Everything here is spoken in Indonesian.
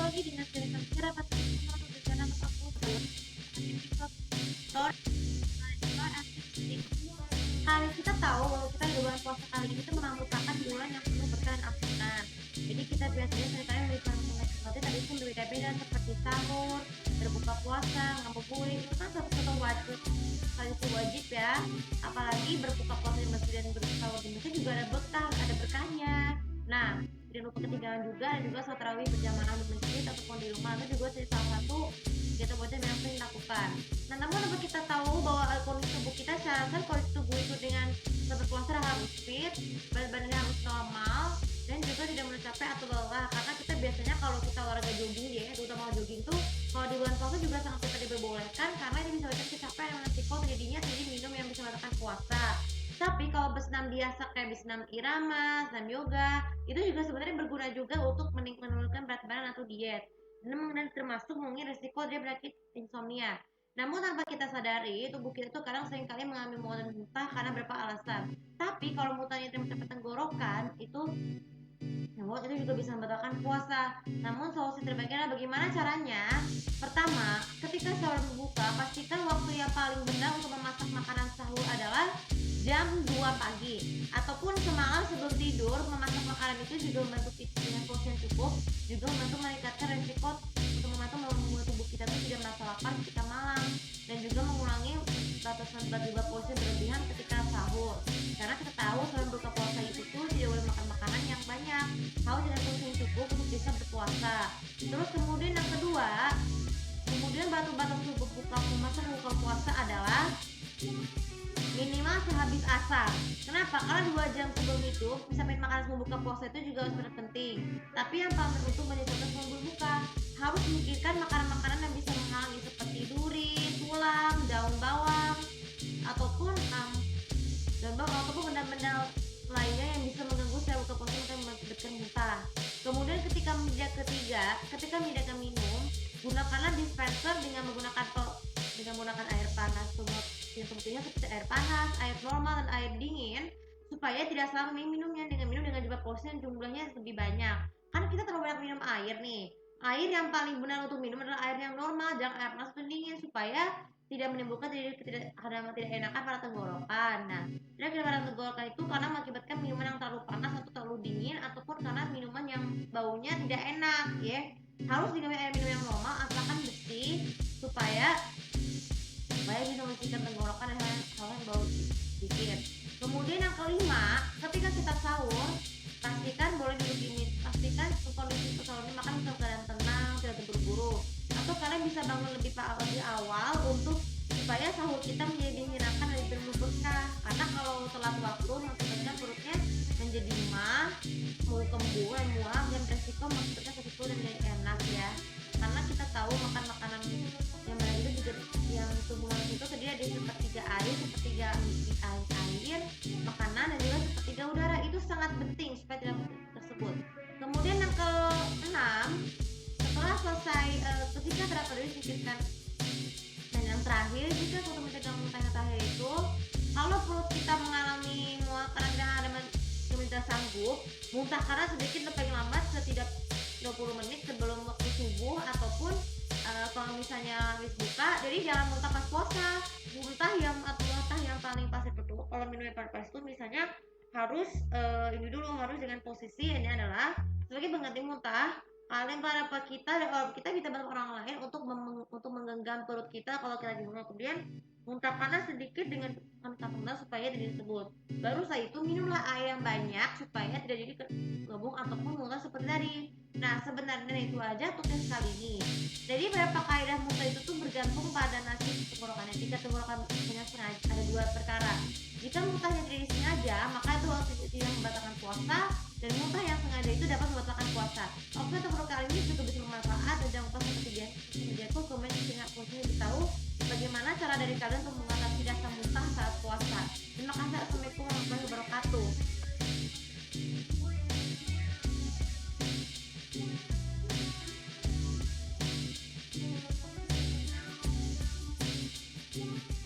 lagi dengan kira-kira apa atau rencana aku Kali kita tahu bahwa kita di bulan puasa kali ini tuh merupakan bulan yang penuh berkah dan ampunan. Jadi kita biasanya seringkali memberikan sesuatu tadi pun berbeda-beda seperti sahur, berbuka puasa, ngabuburit itu kan satu-satu wajib tradisi wajib ya. Apalagi berbuka puasa di masjid dan bersahur di masjid juga ada berkah, ada berkahnya. Nah, dan lupa ketinggalan juga dan juga sholat tarawih berjamaah di masjid ataupun di rumah itu juga salah satu kegiatan wajib yang sering dilakukan. Nah, namun apa kita tahu bahwa kondisi tubuh kita secara kondisi tubuh itu dengan berpuasa harus fit, berat badannya harus normal, dan juga tidak mulai capek atau lelah. Karena kita biasanya kalau kita olahraga jogging ya, terutama jogging tuh kalau di bulan puasa juga sangat tidak diperbolehkan karena ini bisa menyebabkan kecapean dan resiko terjadinya jadi minum yang bisa membatalkan puasa. Tapi kalau bersenam biasa kayak bersenam irama, senam yoga, itu juga sebenarnya berguna juga untuk menurunkan berat badan atau diet. Dan termasuk mungkin resiko dia penyakit insomnia. Namun tanpa kita sadari, tubuh kita tuh kadang seringkali mengambil muatan muntah karena beberapa alasan. Tapi kalau muntahnya sampai tenggorokan, itu itu juga bisa membatalkan puasa. Namun solusi terbaiknya adalah bagaimana caranya? Pertama, ketika sahur berbuka, pastikan waktu yang paling benar untuk memasak makanan sahur adalah jam 2 pagi ataupun semalam sebelum tidur. Memasak makanan itu juga membantu kita dengan porsi yang cukup, juga membantu meningkatkan resiko untuk membuat tubuh kita itu tidak merasa lapar ketika malam, dan juga mengurangi batasan berat porsi berlebihan ketika sahur. Karena kita tahu selain berbuka puasa itu tuh tidak boleh makan makanan yang banyak, harus dengan porsi yang cukup untuk bisa berpuasa. Terus kemudian yang kedua, kemudian batas tubuh buka puasa adalah minimal sehabis asar. Kenapa? Karena 2 jam sebelum itu sampai makan sebelum buka puasa itu juga sangat penting. Tapi yang paling untuk menyesuaikan sebelum berbuka harus memikirkan makanan-makanan yang bisa menghalangi seperti duri, tulang, daun bawang ataupun benda-benda lainnya yang bisa mengganggu sel buka puasa dan mengakibatkan muntah. Kemudian ketika menyediakan minum, gunakanlah dispenser dengan menggunakan air panas, tentunya seperti air panas, air normal, dan air dingin, supaya tidak salah minumnya dengan jumlah porsi yang jumlahnya lebih banyak. Kan kita terlalu banyak minum air nih. Air yang paling benar untuk minum adalah air yang normal, jangan air panas atau dingin, supaya tidak menimbulkan tidak enakan pada tenggorokan. Nah, tidak pada tenggorokan itu karena mengakibatkan minuman yang terlalu panas atau terlalu dingin, ataupun karena minuman yang baunya tidak enak ya. Harus diganti air minum yang normal asalkan bersih supaya bisa membersihkan tenggorokan dan hal yang bau sedikit. Kemudian yang kelima, ketika kita sahur, pastikan kondisi sahur ini makan dalam keadaan tenang, tidak terburu-buru, atau kalian bisa bangun lebih awal untuk supaya sahur kita menjadi menyenangkan dan penuh berkah. Karena kalau telat waktu mengakibatkan perutnya menjadi mau kembung dan mual, dan resiko maksudnya resiko dan jadi enak ya. Karena kita tahu makan makanan yang banyak itu juga yang tumbuhan itu terdiri dari sepertiga air, sepertiga air, makanan, dan juga sepertiga udara. Itu sangat penting supaya tidak tersebut. Kemudian yang keenam, setelah selesai ketika terakhir disingkirkan, dan yang terakhir jika untuk mencegah muntah yang terakhir itu, kalau perut kita mengalami mual karena ada tidak sanggup muntah karena sedikit paling lambat setidak 20 menit sebelum waktu subuh, ataupun kalau misalnya habis buka, jadi jangan muntah pas puasa. Muntah yang paling pas itu tuh kalau minumnya pas itu misalnya harus harus dengan posisi ini adalah sebagai pengganti muntah. Kalian kita bisa bantu orang lain untuk menggenggam perut kita kalau kita lagi muntah, kemudian muntahkanlah sedikit dengan kantong supaya tidak disebut. Baru setelah itu minumlah air yang banyak supaya tidak jadi gabung ataupun muntah seperti tadi. Nah, sebenarnya itu aja untuk yang kali ini. Jadi beberapa kaidah muntah itu tuh bergantung pada nasib tenggorokannya. Jika tenggorokan dengan sengaja, ada 2 perkara. Jika muntahnya tidak disengaja, maka itu tidak membatalkan puasa, dan muntah yang sengaja itu dapat membatalkan puasa. Oke, untuk kali ini juga bisa bermanfaat, dan jangan lupa seperti biasa komen dengan lebih tahu bagaimana cara dari kalian untuk mengatasi rasa muntah saat puasa. Terima kasih. Assalamualaikum warahmatullahi wabarakatuh. Thank you.